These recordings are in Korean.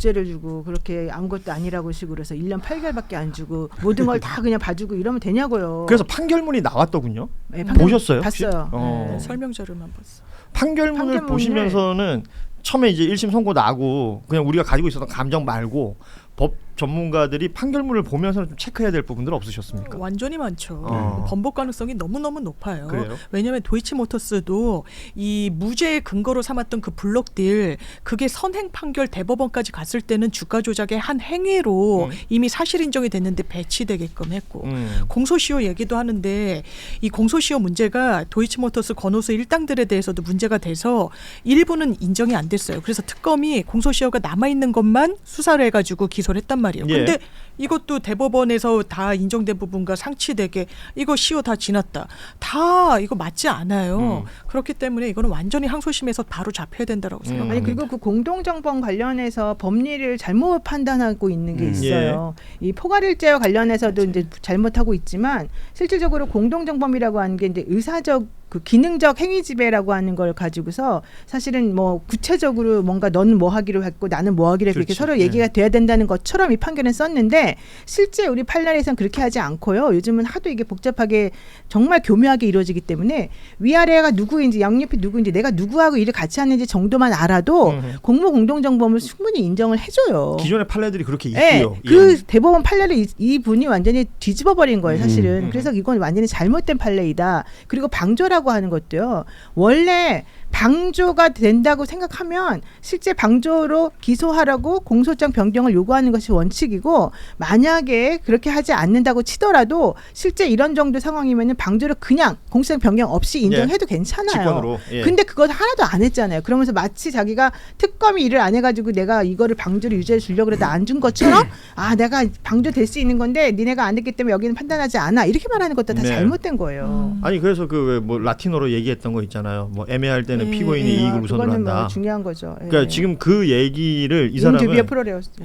무죄를 주고 그렇게 아무것도 아니라고 식으로 해서 1년 8개월밖에 안 주고 모든 걸 다 그냥 봐주고 이러면 되냐고요. 그래서 판결문이 나왔더군요. 네, 보셨어요? 봤어요. 네, 설명 자료만 봤어. 판결문을 보시면서는 처음에 이제 1심 선고 나고 그냥 우리가 가지고 있었던 감정 말고 법 전문가들이 판결문을 보면서는 좀 체크해야 될 부분들 없으셨습니까? 완전히 많죠. 번복 가능성이 너무너무 높아요. 그래요? 왜냐하면 도이치모터스도 이 무죄의 근거로 삼았던 그 블록딜 그게 선행 판결 대법원까지 갔을 때는 주가 조작의 한 행위로 이미 사실 인정이 됐는데 배치되게끔 했고 공소시효 얘기도 하는데 이 공소시효 문제가 도이치모터스 건호수 일당들에 대해서도 문제가 돼서 일부는 인정이 안 됐어요. 그래서 특검이 공소시효가 남아있는 것만 수사를 해가지고 기소를 했단 말이에요. 근데 이것도 대법원에서 다 인정된 부분과 상치되게 이거 시효 다 지났다. 다 이거 맞지 않아요. 그렇기 때문에 이거는 완전히 항소심에서 바로 잡혀야 된다고 생각합니다. 아니 그리고 그 공동정범 관련해서 법리를 잘못 판단하고 있는 게 있어요. 이 포괄일제와 관련해서도 이제 잘못하고 있지만 실질적으로 공동정범이라고 하는 게 이제 의사적 그 기능적 행위 지배라고 하는 걸 가지고서 사실은 뭐 구체적으로 뭔가 너는 뭐 하기로 했고 나는 뭐 하기로 했고 이렇게 서로 얘기가 돼야 된다는 것처럼 이 판결은 썼는데 실제 우리 판례에서는 그렇게 하지 않고요. 요즘은 하도 이게 복잡하게 정말 교묘하게 이루어지기 때문에 위아래가 누구인지 양옆이 누구인지 내가 누구하고 일을 같이 하는지 정도만 알아도 공모 공동정범을 충분히 인정을 해줘요. 기존의 판례들이 그렇게 네, 있고요. 그 대법원 판례를 이 분이 완전히 뒤집어 버린 거예요, 사실은. 그래서 이건 완전히 잘못된 판례이다. 그리고 방조라고 하는 것도요. 원래 방조가 된다고 생각하면 실제 방조로 기소하라고 공소장 변경을 요구하는 것이 원칙이고 만약에 그렇게 하지 않는다고 치더라도 실제 이런 정도 상황이면 방조를 그냥 공소장 변경 없이 인정해도 괜찮아요. 직권으로. 근데 그거 하나도 안 했잖아요. 그러면서 마치 자기가 특검이 일을 안 해가지고 내가 이거를 방조를 유죄를 주려고 해도 안 준 것처럼 아 내가 방조 될 수 있는 건데 니네가 안 했기 때문에 여기는 판단하지 않아 이렇게 말하는 것도 다 잘못된 거예요. 아니 그래서 그 뭐 라틴어로 얘기했던 거 있잖아요. 뭐 애매할 때는 피고인이 이익을 우선으로 한다. 뭐 중요한 거죠. 그러니까 지금 그 얘기를 이 사람은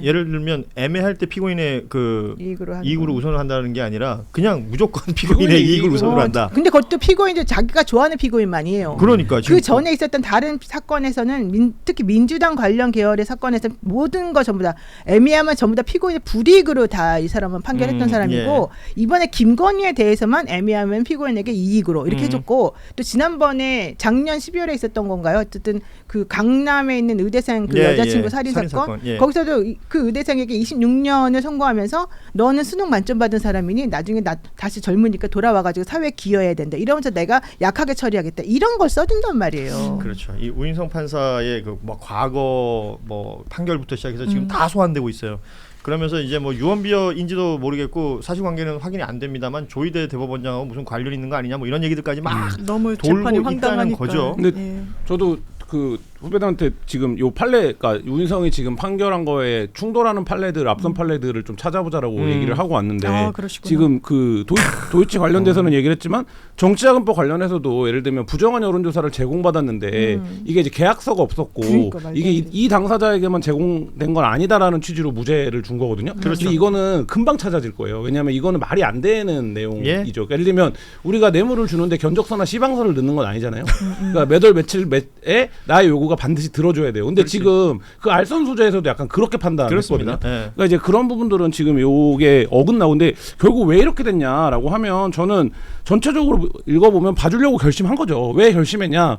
예를 들면 애매할 때 피고인의 그 이익으로 우선을 한다는 게 아니라 그냥 무조건 피고인의 이익을 우선으로 한다. 근데 그것도 피고인들 자기가 좋아하는 피고인만이에요. 그러니까 그 전에 있었던 다른 사건에서는 특히 민주당 관련 계열의 사건에서 모든 거 전부 다 애매하면 전부 다 피고인의 불이익으로 다 이 사람은 판결했던 사람이고 이번에 김건희에 대해서만 애매하면 피고인에게 이익으로 이렇게 해줬고 또 지난번에 작년 12월에 있었던 건가요? 어쨌든 그 강남에 있는 의대생 그 여자친구 살인 사건 거기서도 그 의대생에게 26년을 선고하면서 너는 수능 만점 받은 사람이니 나중에 다시 젊으니까 돌아와가지고 사회에 기여해야 된다. 이러면서 내가 약하게 처리하겠다. 이런 걸 써준단 말이에요. 그렇죠. 이 우인성 판사의 그 뭐 과거 뭐 판결부터 시작해서 지금 다 소환되고 있어요. 그러면서 이제 뭐 유언비어인지도 모르겠고 사실관계는 확인이 안 됩니다만 조희대 대법원장하고 무슨 관련 있는 거 아니냐 뭐 이런 얘기들까지 막 너무 돌고 있다는 황당하니까. 거죠. 근데 저도 그 후배들한테 지금 요 판례, 그러니까 우인성이 지금 판결한 거에 충돌하는 판례들, 앞선 판례들을 좀 찾아보자라고 얘기를 하고 왔는데 지금 그 도이치 관련돼서는 얘기를 했지만 정치자금법 관련해서도 예를 들면 부정한 여론조사를 제공받았는데 이게 이제 계약서가 없었고 이게 이 당사자에게만 제공된 건 아니다라는 취지로 무죄를 준 거거든요. 그렇죠. 이거는 금방 찾아질 거예요. 왜냐하면 이거는 말이 안 되는 내용이죠. 예를 들면 우리가 뇌물을 주는데 견적서나 시방서를 넣는 건 아니잖아요. 그러니까 몇 월 며칠에 나의 요구가 반드시 들어줘야 돼요. 근데 지금 그 알선 소재에서도 약간 그렇게 판단했거든요. 그러니까 이제 그런 부분들은 지금 요게 어긋나고인데 결국 왜 이렇게 됐냐라고 하면 저는 전체적으로 읽어보면 봐주려고 결심한 거죠. 왜 결심했냐?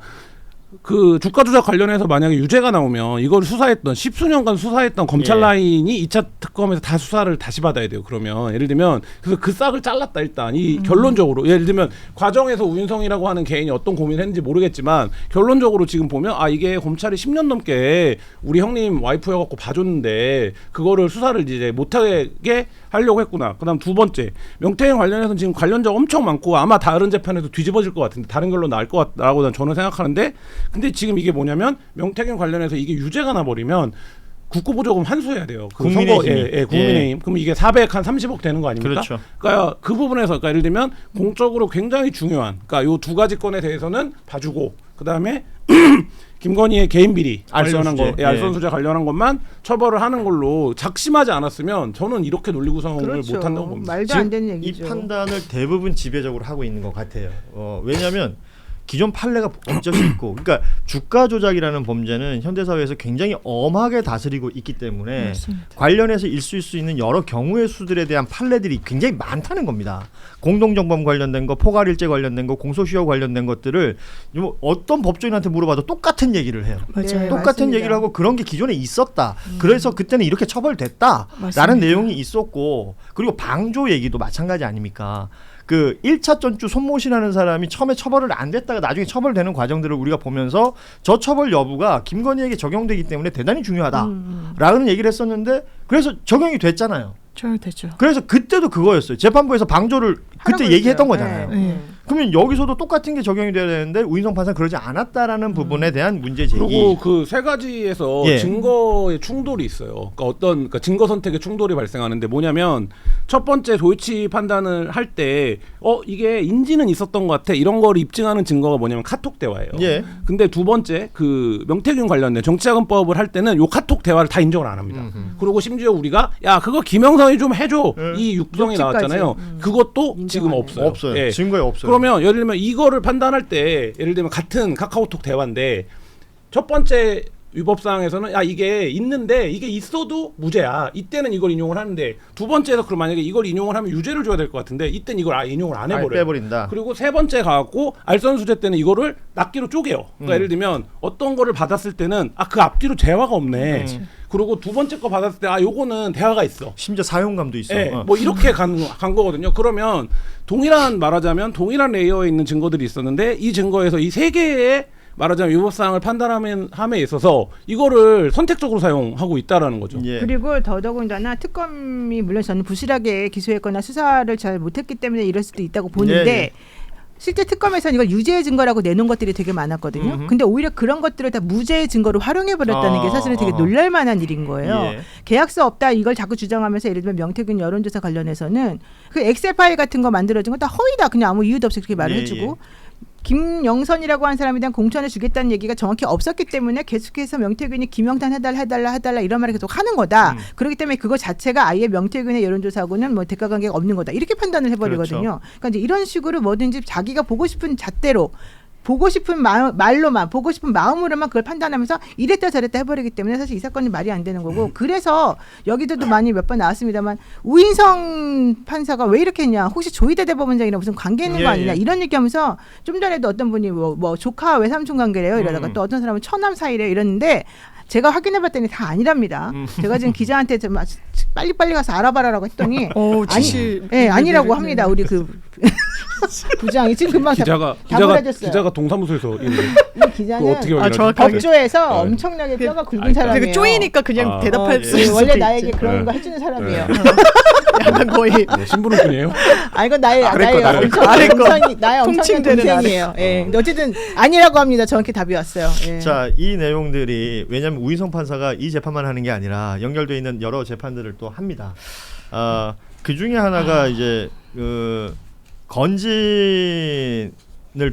그 주가 조작 관련해서 만약에 유죄가 나오면 이걸 수사했던 10수년간 수사했던 검찰 라인이 2차 특검에서 다 수사를 다시 받아야 돼요. 그러면 예를 들면 그래서 그 싹을 잘랐다 일단 이 결론적으로 예를 들면 과정에서 우인성이라고 하는 개인이 어떤 고민을 했는지 모르겠지만 결론적으로 지금 보면 아 이게 검찰이 10년 넘게 우리 형님 와이프여갖고 봐줬는데 그거를 수사를 이제 못하게 하려고 했구나. 그다음 두 번째 명태균 관련해서는 지금 관련자 엄청 많고 아마 다른 재판에도 뒤집어질 것 같은데 다른 결론 나올 것 같다라고 저는 생각하는데 근데 지금 이게 뭐냐면 명태균 관련해서 이게 유죄가 나버리면 국고보조금 환수해야 돼요. 그 국민의힘. 국민의힘. 그럼 이게 430억 되는 거 아닙니까? 그렇죠. 그러니까 그 부분에서 그러니까 예를 들면 공적으로 굉장히 중요한 그러니까 요 두 가지 건에 대해서는 봐주고 그다음에 김건희의 개인 비리 관련한 거, 알선 수재 관련한 것만 처벌을 하는 걸로 작심하지 않았으면 저는 이렇게 논리 구성을 못 한다고 봅니다. 말도 안 되는 얘기죠. 이 판단을 대부분 지배적으로 하고 있는 것 같아요. 왜냐하면 기존 판례가 법적이 있고, 그러니까 주가 조작이라는 범죄는 현대 사회에서 굉장히 엄하게 다스리고 있기 때문에 맞습니다. 관련해서 있을 수 있는 여러 경우의 수들에 대한 판례들이 굉장히 많다는 겁니다. 공동정범 관련된 거, 포괄일제 관련된 거, 공소시효 관련된 것들을 어떤 법조인한테 물어봐도 똑같은 얘기를 해요. 맞아요. 똑같은 맞습니다. 얘기를 하고 그런 게 기존에 있었다. 그래서 그때는 이렇게 처벌됐다라는 맞습니다. 내용이 있었고, 그리고 방조 얘기도 마찬가지 아닙니까? 그 1차 전주 손모시라는 사람이 처음에 처벌을 안 됐다가 나중에 처벌되는 과정들을 우리가 보면서 저 처벌 여부가 김건희에게 적용되기 때문에 대단히 중요하다라는 얘기를 했었는데, 그래서 적용이 됐잖아요. 되죠. 그래서 그때도 그거였어요. 재판부에서 방조를 그때 얘기했던 거잖아요. 네. 그러면 여기서도 똑같은 게 적용이 돼야 되는데 우인성 판사는 그러지 않았다라는 부분에 대한 문제 제기. 그리고 그 세 가지에서 예. 증거의 충돌이 있어요. 그러니까 증거 선택의 충돌이 발생하는데, 뭐냐면 첫 번째 도이치 판단을 할 때 이게 인지는 있었던 것 같아, 이런 걸 입증하는 증거가 뭐냐면 카톡 대화예요. 예. 근데 두 번째 그 명태균 관련된 정치자금법을 할 때는 요 카톡 대화를 다 인정을 안 합니다. 그리고 심지어 우리가 야 그거 김영선이 좀 해줘, 이 육성이 욕지까지. 나왔잖아요. 그것도 인정 지금 안 해요. 없어요. 없어요. 예. 증거에 없어요. 그러면 예를 들면 이거를 판단할 때, 예를 들면 같은 카카오톡 대화인데 첫 번째 위법사항에서는 이게 있는데 이게 있어도 무죄야, 이때는 이걸 인용을 하는데, 두 번째에서 그럼 만약에 이걸 인용을 하면 유죄를 줘야 될 것 같은데 이때는 이걸 인용을 안 해버려요. 빼버린다. 그리고 세 번째 가갖고 알선수재 때는 이거를 낱개로 쪼개요. 그러니까 예를 들면 어떤 거를 받았을 때는 그 앞뒤로 재화가 없네. 그리고 두 번째 거 받았을 때 요거는 대화가 있어. 심지어 사용감도 있어. 네, 뭐 이렇게 간 거거든요. 그러면 말하자면 동일한 레이어에 있는 증거들이 있었는데, 이 증거에서 이 세 개의 말하자면 위법사항을 판단함에 있어서 이거를 선택적으로 사용하고 있다라는 거죠. 예. 그리고 더더군다나 특검이 물론 저는 부실하게 기소했거나 수사를 잘 못했기 때문에 이럴 수도 있다고 보는데, 예. 실제 특검에서는 이걸 유죄의 증거라고 내놓은 것들이 되게 많았거든요. 근데 오히려 그런 것들을 다 무죄의 증거로 활용해버렸다는 게 사실은 되게 놀랄만한 일인 거예요. 예. 계약서 없다 이걸 자꾸 주장하면서, 예를 들면 명태균 여론조사 관련해서는 그 엑셀 파일 같은 거 만들어준 건 다 허위다, 그냥 아무 이유도 없이 그렇게 말을 예, 해주고, 김영선이라고 하는 사람에 대한 공천을 주겠다는 얘기가 정확히 없었기 때문에 계속해서 명태균이 김영탄 해달라 이런 말을 계속 하는 거다. 그렇기 때문에 그거 자체가 아예 명태균의 여론조사하고는 뭐 대가관계가 없는 거다, 이렇게 판단을 해버리거든요. 그렇죠. 그러니까 이제 이런 식으로 뭐든지 자기가 보고 싶은 잣대로, 보고 싶은 말로만, 보고 싶은 마음으로만 그걸 판단하면서 이랬다 저랬다 해버리기 때문에 사실 이 사건이 말이 안 되는 거고, 그래서 여기도 많이 몇 번 나왔습니다만 우인성 판사가 왜 이렇게 했냐, 혹시 조희대 대법원장이랑 무슨 관계 있는 거 아니냐, 이런 얘기하면서 좀 전에도 어떤 분이 뭐 조카 외삼촌 관계래요 이러다가 또 어떤 사람은 처남 사이래요 이랬는데, 제가 확인해봤더니 다 아니랍니다. 제가 지금 기자한테 좀 빨리빨리 가서 알아봐라라고 했더니 아니라고 합니다. 우리 그 부장이 지금 금방 기자가 동사무소에서 이 기자는 어떻게 확인하죠? 법조에서 엄청나게 뼈가 굵은 사람이에요. 되게 쪼이니까 그냥 대답할 수 있을 원래 수도 나에게 있지. 그런 거 해주는 사람이에요. 약간 거의 신부름꾼이에요? 이건 나의 엄청난 동생이에요. 예. 근데 어쨌든 아니라고 합니다. 정확히 답이 왔어요. 예. 자, 이 내용들이 왜냐하면 우인성 판사가 이 재판만 하는 게 아니라 연결돼 있는 여러 재판들을 또 합니다. 그 중에 하나가 이제 그 건진을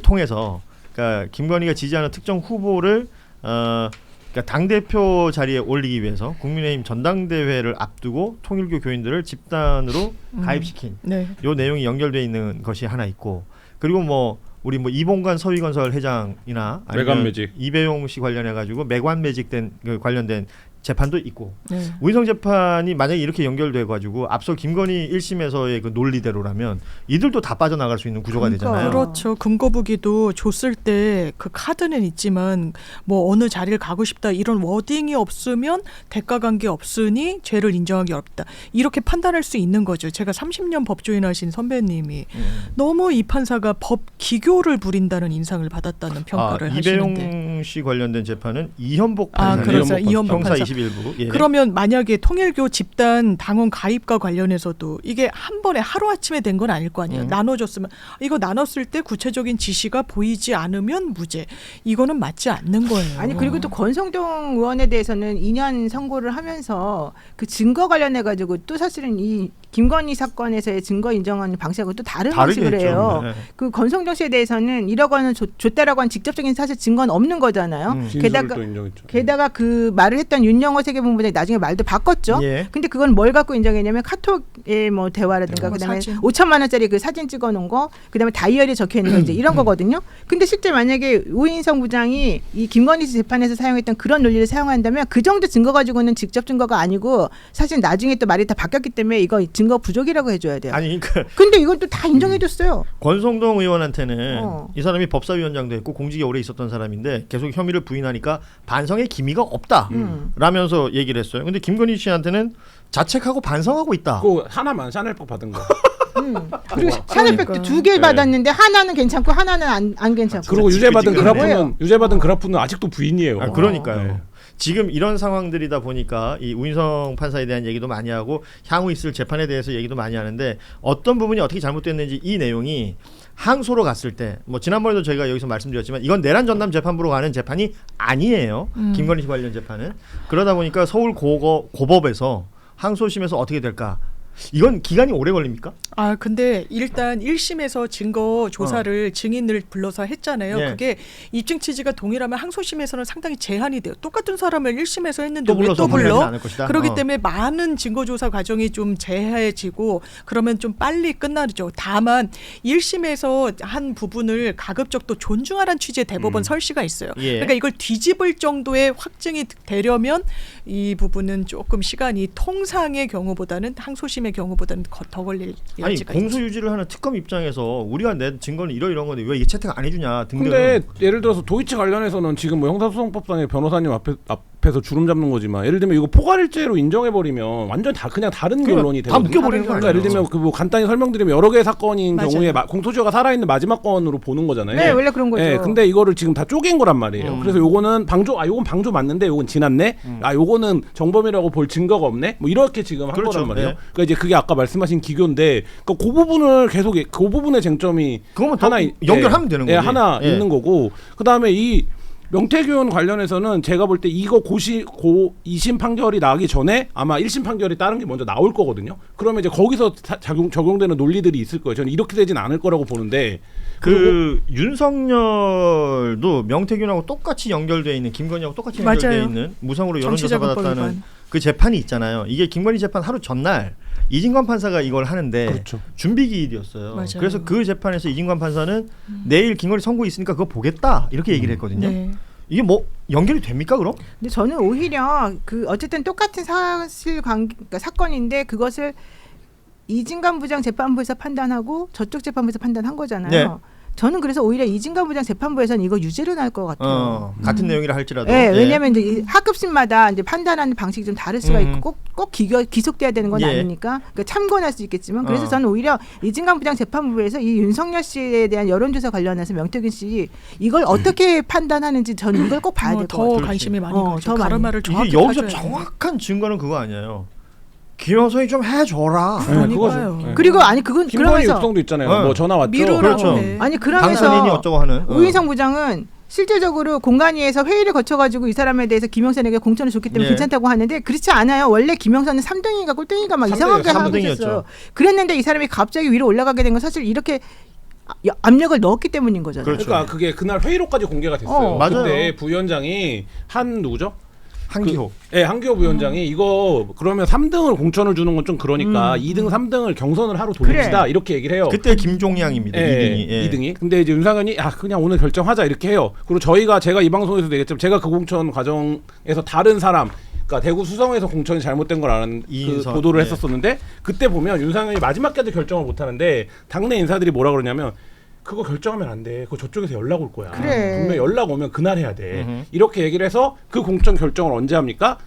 통해서, 그러니까 김건희가 지지하는 특정 후보를 그러니까 당 대표 자리에 올리기 위해서 국민의힘 전당대회를 앞두고 통일교 교인들을 집단으로 가입시킨 요 내용이 연결돼 있는 것이 하나 있고, 그리고 뭐 우리 뭐 이봉관 서위건설 회장이나 아니면 이배용 씨 관련해 가지고 매관 매직된 그 관련된 재판도 있고, 우인성 재판이 만약에 이렇게 연결돼 가지고 앞서 김건희 1심에서의 그 논리대로라면 이들도 다 빠져나갈 수 있는 구조가 되잖아요. 그렇죠. 금거북이도 줬을 때 그 카드는 있지만 뭐 어느 자리를 가고 싶다 이런 워딩이 없으면 대가관계 없으니 죄를 인정하기 어렵다, 이렇게 판단할 수 있는 거죠. 제가 30년 법조인 하신 선배님이 너무 이 판사가 법 기교를 부린다는 인상을 받았다는 평가를 하시는데, 이배용 씨 관련된 재판은 이현복 판사, 그렇죠. 이현복 형사 판사. 21부. 예. 그러면 만약에 통일교 집단 당원 가입과 관련해서도 이게 한 번에 하루아침에 된 건 아닐 거 아니에요. 나눠줬으면, 이거 나눴을 때 구체적인 지시가 보이지 않으면 무죄, 이거는 맞지 않는 거예요. 아니, 그리고 또 권성동 의원에 대해서는 2년 선고를 하면서 그 증거 관련해 가지고 또 사실은 이 김건희 사건에서의 증거 인정하는 방식하고 또 다른 다르게 방식을 했죠. 해요. 네. 그 권성동 씨에 대해서는 1억 원을 줬다라고 한 직접적인 사실 증거는 없는 거잖아요. 진술도 인정했죠. 게다가 그 말을 했던 윤영호 세계본부장이 나중에 말도 바꿨죠. 예. 근데 그건 뭘 갖고 인정했냐면 카톡의 뭐 대화라든가 그다음에 사진. 5천만 원짜리 그 사진 찍어놓은 거, 그다음에 다이어리에 적혀 있는 거 이제 이런 거거든요. 근데 실제 만약에 우인성 부장이 이 김건희 씨 재판에서 사용했던 그런 논리를 사용한다면 그 정도 증거 가지고는 직접 증거가 아니고 사실 나중에 또 말이 다 바뀌었기 때문에 이거 증거 부족이라고 해줘야 돼요. 아니 그러니까 근데 이건 또 다 인정해줬어요. 권성동 의원한테는 어. 이 사람이 법사위원장도 했고 공직에 오래 있었던 사람인데 계속 혐의를 부인하니까 반성의 기미가 없다 라면서 얘기를 했어요. 근데 김건희 씨한테는 자책하고 반성하고 있다. 그 하나만 샤넬법 받은 거. 그리고 샤넬백도 2개 받았는데 하나는 괜찮고 하나는 안 괜찮고. 그리고 유죄받은 끔찍하네. 그래프는 아직도 부인이에요. 아, 그러니까요. 네. 지금 이런 상황들이다 보니까 이 우인성 판사에 대한 얘기도 많이 하고 향후 있을 재판에 대해서 얘기도 많이 하는데 어떤 부분이 어떻게 잘못됐는지 이 내용이 항소로 갔을 때 뭐 지난번에도 저희가 여기서 말씀드렸지만 이건 내란 전담 재판부로 가는 재판이 아니에요. 김건희 씨 관련 재판은. 그러다 보니까 서울 고법에서 항소심에서 어떻게 될까? 이건 기간이 오래 걸립니까? 아 근데 일단 1심에서 증거 조사를 증인을 불러서 했잖아요. 예. 그게 입증 취지가 동일하면 항소심에서는 상당히 제한이 돼요. 똑같은 사람을 1심에서 했는데 또 왜 불러서 또 불러? 확인하지 않을 것이다. 그렇기 때문에 많은 증거 조사 과정이 좀 제해지고 그러면 좀 빨리 끝나죠. 다만 1심에서 한 부분을 가급적 또 존중하라는 취지의 대법원 설시가 있어요. 예. 그러니까 이걸 뒤집을 정도의 확증이 되려면 이 부분은 조금 시간이 통상의 경우보다는 항소심의 경우보다는 더 걸릴 아니 여지가 공소 있죠. 유지를 하는 특검 입장에서 우리가 낸 증거는 이런 건데 왜 이게 채택 안 해주냐 등등. 근데 예를 들어서 도이치 관련해서는 지금 뭐 형사소송법상의 변호사님 앞에서 주름 잡는 거지만 예를 들면 이거 포괄일죄로 인정해버리면 완전 다 그냥 다른 그러니까 결론이 다 되거든요. 묶여버리는 거 그러니까 아니에요? 예를 들면 그 뭐 간단히 설명드리면 여러 개의 사건인 맞아요. 경우에 공소시효가 살아있는 마지막 건으로 보는 거잖아요. 네, 원래 그런 거죠. 예, 근데 이거를 지금 다 쪼갠 거란 말이에요. 그래서 요거는 요건 방조 맞는데 요건 지났네. 요거는 정범이라고 볼 증거가 없네. 뭐 이렇게 지금 한 그렇죠. 거란 말이에요. 네. 그러니까 이제 그게 아까 말씀하신 기교인데 그 부분을 계속 그 부분의 쟁점이 그거만 더 하나 연결하면 되는 거지. 하나 예. 있는 거고 그다음에 이 명태균 의원 관련해서는 제가 볼 때 이거 2심 판결이 나기 전에 아마 1심 판결이 다른 게 먼저 나올 거거든요. 그러면 이제 거기서 적용되는 논리들이 있을 거예요. 저는 이렇게 되진 않을 거라고 보는데 그 윤석열도 명태균하고 똑같이 연결돼 있는 김건희하고 똑같이 연결돼 맞아요. 있는 무상으로 여론조사 정치자금법 받았다는 위반. 그 재판이 있잖아요. 이게 김건희 재판 하루 전날 이진관 판사가 이걸 하는데 그렇죠. 준비 기일이었어요. 맞아요. 그래서 그 재판에서 이진관 판사는 내일 김건희 선고 있으니까 그거 보겠다 이렇게 얘기를 했거든요. 네. 이게 뭐 연결이 됩니까 그럼? 근데 저는 오히려 그 어쨌든 똑같은 그러니까 사건인데 그것을 이진관 부장 재판부에서 판단하고 저쪽 재판부에서 판단한 거잖아요. 네. 저는 그래서 오히려 이진관 부장 재판부에서는 이거 유죄로 나올 것 같아요. 같은 내용이라 할지라도. 네, 예. 왜냐하면 이제 이 학급심마다 이제 판단하는 방식이 좀 다를 수가 있고 꼭 기속돼야 되는 건 예. 아니니까 그러니까 참고할 수 있겠지만 그래서 어. 저는 오히려 이진관 부장 재판부에서 이 윤석열 씨에 대한 여론조사 관련해서 명태균 씨 이걸 어떻게 판단하는지 저는 이걸 꼭 봐야 될 것 더 같아요. 관심이 많이 어, 가죠. 더 많이. 가르마를 정확히 이게 여기서 타줘야 돼요. 정확한 증거는 그거 아니에요. 김영선이 좀 해줘라. 네, 그러니까요. 그거죠. 네. 그리고 아니 그건 김건희 그러면서 육성도 있잖아요. 어. 뭐 전화 왔죠. 미루라고 그렇죠. 해. 아니 당선인이 그러면서 어쩌고 하는. 우인성 부장은 실제적으로 공간위에서 회의를 거쳐가지고 이 사람에 대해서 김영선에게 공천을 줬기 때문에 예. 괜찮다고 하는데 그렇지 않아요. 원래 김영선은 3등인가 꼴등인가 막 이상하게 하고 3등이었죠. 있었어요. 그랬는데 이 사람이 갑자기 위로 올라가게 된 건 사실 이렇게 압력을 넣었기 때문인 거잖아요. 그렇죠. 그러니까 그게 그날 회의록까지 공개가 됐어요. 맞아요. 그때 부위원장이 누구죠? 한기호. 네, 한기호 부위원장이 이거 그러면 3등을 공천을 주는 건 좀 그러니까 2등, 3등을 경선을 하러 돌립시다 그래. 이렇게 얘기를 해요. 그때 김종양입니다. 예, 2등이. 예. 2등이. 근데 이제 윤상현이 그냥 오늘 결정하자 이렇게 해요. 그리고 제가 이 방송에서도 얘기했지만 제가 그 공천 과정에서 다른 사람 그러니까 대구 수성에서 공천이 잘못된 걸 아는 그 이인선, 보도를 예. 했었었는데 그때 보면 윤상현이 마지막까지 결정을 못 하는데 당내 인사들이 뭐라 그러냐면 그거 결정하면 안 돼. 그거 저쪽에서 연락 올 거야. 그래. 분명 연락 오면 그날 해야 돼. 음흠. 이렇게 얘기를 해서 그 공천 결정을 언제 합니까?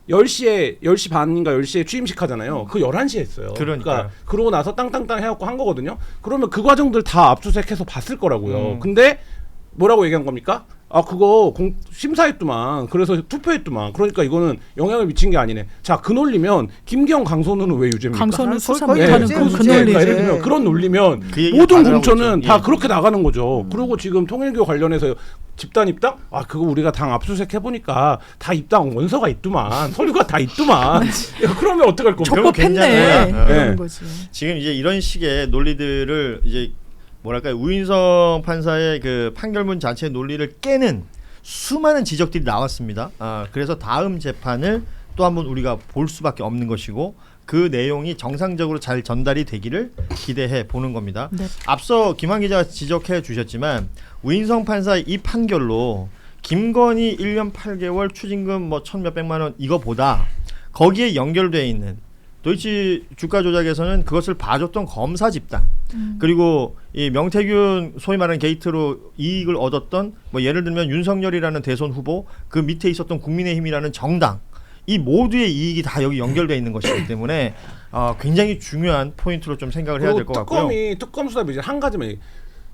10시 반인가 10시에 취임식 하잖아요. 그 11시에 했어요. 그러니까요. 그러고 나서 땅땅땅 해갖고 한 거거든요. 그러면 그 과정들 다 압수수색해서 봤을 거라고요. 음. 근데 뭐라고 얘기한 겁니까? 그거 심사했더만. 그래서 투표했더만. 그러니까 이거는 영향을 미친 게 아니네. 자, 그 논리면 김기현 강선우는 왜 유죄입니까? 강선우 수사 거의 못하는 유죄, 그 유죄. 논리지. 그러니까 예를 들면 그런 논리면 그 얘기 모든 다 공천은 나가고 다 있죠. 그렇게 나가는 거죠. 그리고 지금 통일교 관련해서 집단 입당? 아 그거 우리가 당 압수수색 해보니까 다 입당 원서가 있더만 서류가 다 있더만. 야, 그러면 어떡할 겁니까? 적법했네. 네. 그런 거지. 지금 이제 이런 식의 논리들을 이제 뭐랄까요 우인성 판사의 그 판결문 자체의 논리를 깨는 수많은 지적들이 나왔습니다. 그래서 다음 재판을 또 한번 우리가 볼 수밖에 없는 것이고 그 내용이 정상적으로 잘 전달이 되기를 기대해 보는 겁니다. 네. 앞서 김한 기자가 지적해 주셨지만 우인성 판사의 이 판결로 김건희 1년 8개월 추징금 뭐 1,몇백만 원 이거보다 거기에 연결돼 있는 도이치 주가 조작에서는 그것을 봐줬던 검사 집단 그리고 이 명태균 소위 말하는 게이트로 이익을 얻었던 뭐 예를 들면 윤석열이라는 대선 후보 그 밑에 있었던 국민의힘이라는 정당 이 모두의 이익이 다 여기 연결돼 있는 것이기 때문에 굉장히 중요한 포인트로 좀 생각을 해야 될 것 같고요. 특검 수사 이제 한 가지만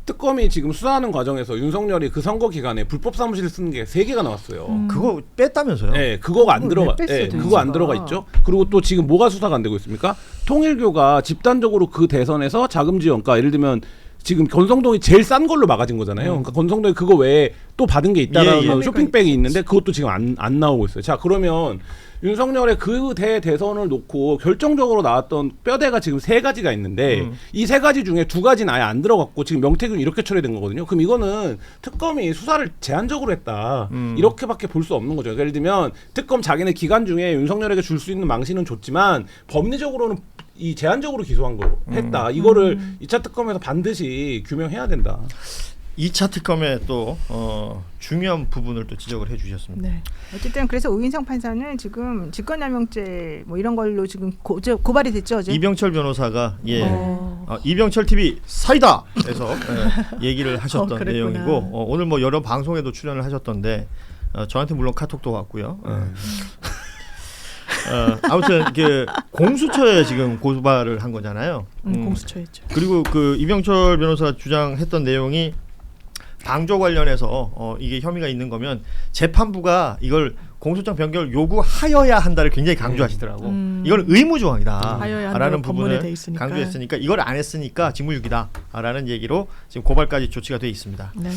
특검이 지금 수사하는 과정에서 윤석열이 그 선거 기간에 불법 사무실 쓰는 게 3개가 나왔어요. 그거 뺐다면서요? 네, 그거가 안 들어가. 네, 그거 안 들어가 있죠. 그리고 또 지금 뭐가 수사가 안 되고 있습니까? 통일교가 집단적으로 그 대선에서 자금 지원가 예를 들면 지금 권성동이 제일 싼 걸로 막아진 거잖아요. 그러니까 권성동이 그거 외에 또 받은 게 있다라는 쇼핑백이 있는데 그것도 지금 안 나오고 있어요. 자 그러면 윤석열의 그 대선을 놓고 결정적으로 나왔던 뼈대가 지금 3가지가 있는데 이 3가지 중에 2가지는 아예 안 들어갔고 지금 명태균 이렇게 처리된 거거든요. 그럼 이거는 특검이 수사를 제한적으로 했다. 이렇게밖에 볼 수 없는 거죠. 예를 들면 특검 자기네 기간 중에 윤석열에게 줄 수 있는 망신은 줬지만 법리적으로는 이 제한적으로 기소한 거 했다. 이거를 2차 특검에서 반드시 규명해야 된다. 2차 특검의 또 중요한 부분을 또 지적을 해주셨습니다. 네. 어쨌든 그래서 우인성 판사는 지금 직권남용죄 뭐 이런 걸로 지금 고발이 됐죠. 어제? 이병철 변호사가 이병철 TV 사이다 해서 얘기를 하셨던 내용이고 오늘 뭐 여러 방송에도 출연을 하셨던데 저한테 물론 카톡도 왔고요. 아무튼 그 공수처에 지금 고발을 한 거잖아요. 공수처였죠. 그리고 그 이병철 변호사가 주장했던 내용이 방조 관련해서 이게 혐의가 있는 거면 재판부가 이걸 공소장 변경을 요구하여야 한다를 굉장히 강조하시더라고. 이건 의무조항이다라는 부분을 강조했으니까 이걸 안 했으니까 직무유기다라는 얘기로 지금 고발까지 조치가 돼 있습니다. 네.